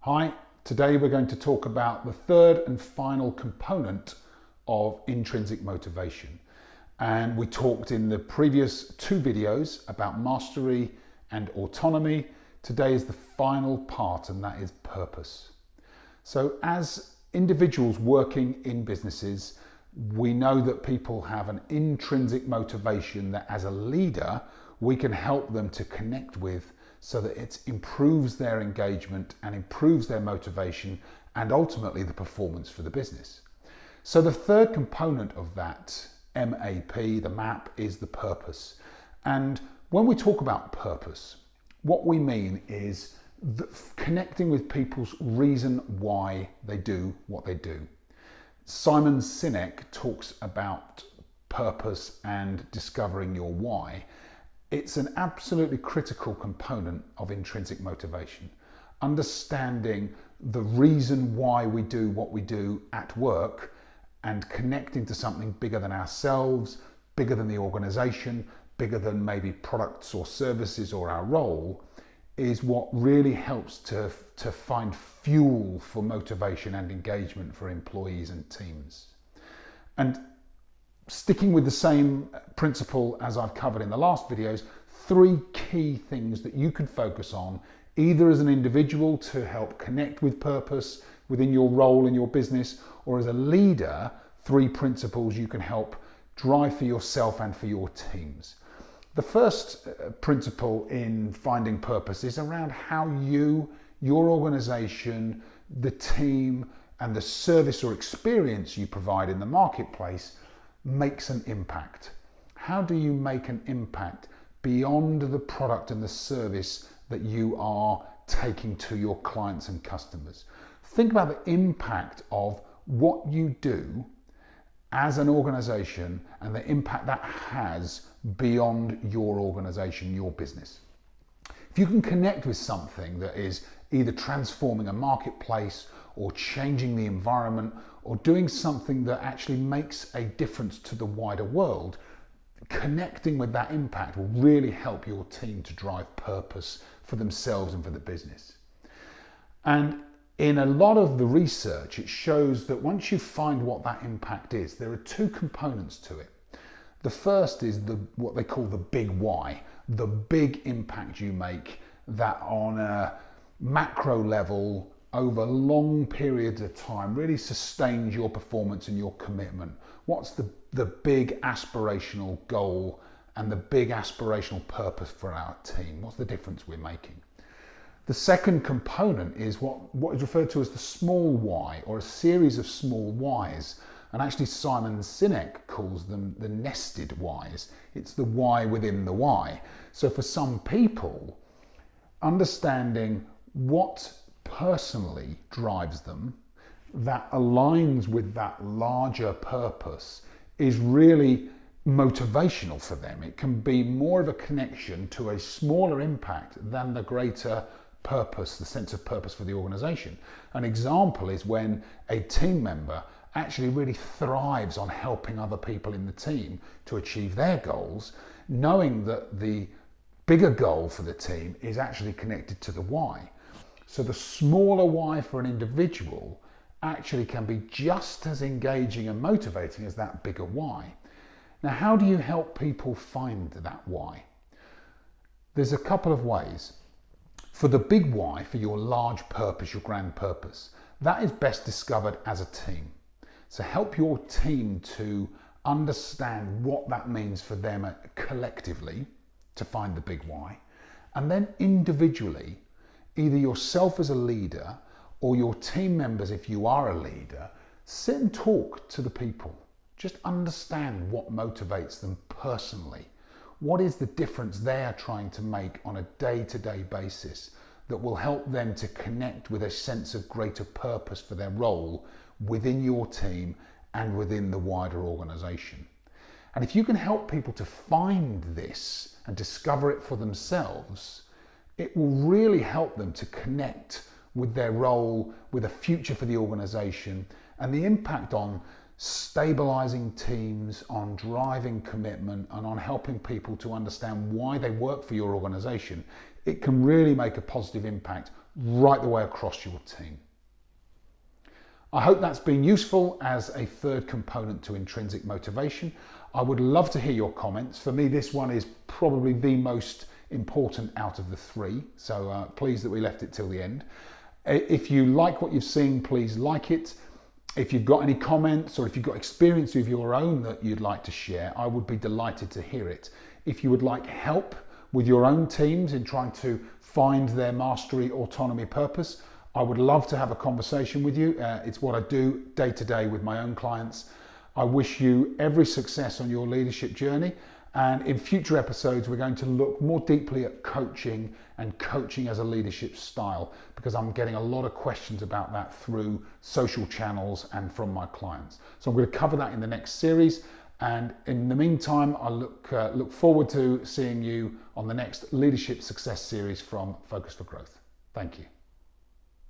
Hi, today we're going to talk about the third and final component of intrinsic motivation. And we talked in the previous two videos about mastery and autonomy. Today is the final part, and that is purpose. So as individuals working in businesses, we know that people have an intrinsic motivation that as a leader, we can help them to connect with so that it improves their engagement and improves their motivation and ultimately the performance for the business. So the third component of that M.A.P, the MAP, is the purpose. And when we talk about purpose, what we mean is connecting with people's reason why they do what they do. Simon Sinek talks about purpose and discovering your why. It's an absolutely critical component of intrinsic motivation. Understanding the reason why we do what we do at work and connecting to something bigger than ourselves, bigger than the organization, bigger than maybe products or services or our role, is what really helps to find fuel for motivation and engagement for employees and teams. And sticking with the same principle as I've covered in the last videos, three key things that you can focus on, either as an individual to help connect with purpose within your role in your business, or as a leader, three principles you can help drive for yourself and for your teams. The first principle in finding purpose is around how you, your organization, the team, and the service or experience you provide in the marketplace makes an impact. How do you make an impact beyond the product and the service that you are taking to your clients and customers? Think about the impact of what you do as an organization and the impact that has beyond your organization, your business. If you can connect with something that is either transforming a marketplace or changing the environment or doing something that actually makes a difference to the wider world, connecting with that impact will really help your team to drive purpose for themselves and for the business. And in a lot of the research, it shows that once you find what that impact is, there are two components to it. The first is what they call the big why, the big impact you make that on a macro level over long periods of time really sustains your performance and your commitment. What's the big aspirational goal and the big aspirational purpose for our team? What's the difference we're making? The second component is what is referred to as the small why, or a series of small whys. And actually Simon Sinek calls them the nested whys. It's the why within the why. So for some people, understanding what personally drives them that aligns with that larger purpose is really motivational for them. It can be more of a connection to a smaller impact than the greater purpose, the sense of purpose for the organization. An example is when a team member actually really thrives on helping other people in the team to achieve their goals, knowing that the bigger goal for the team is actually connected to the why. So the smaller why for an individual actually can be just as engaging and motivating as that bigger why. Now, how do you help people find that why? There's a couple of ways. For the big why, for your large purpose, your grand purpose, that is best discovered as a team. So help your team to understand what that means for them collectively to find the big why. And then individually, either yourself as a leader or your team members, if you are a leader, sit and talk to the people. Just understand what motivates them personally. What is the difference they are trying to make on a day-to-day basis that will help them to connect with a sense of greater purpose for their role within your team and within the wider organization? And if you can help people to find this and discover it for themselves, it will really help them to connect with their role, with a future for the organization, and the impact on stabilizing teams, on driving commitment, and on helping people to understand why they work for your organization. It can really make a positive impact right the way across your team. I hope that's been useful as a third component to intrinsic motivation. I would love to hear your comments. For me, this one is probably the most important out of the three, so pleased that we left it till the end. If you like what you've seen, please like it. If you've got any comments or if you've got experience of your own that you'd like to share, I would be delighted to hear it. If you would like help with your own teams in trying to find their mastery, autonomy, purpose, I would love to have a conversation with you. It's what I do day to day with my own clients. I wish you every success on your leadership journey. And in future episodes, we're going to look more deeply at coaching and coaching as a leadership style, because I'm getting a lot of questions about that through social channels and from my clients. So I'm going to cover that in the next series. And in the meantime, I look forward to seeing you on the next Leadership Success series from Focus for Growth. Thank you.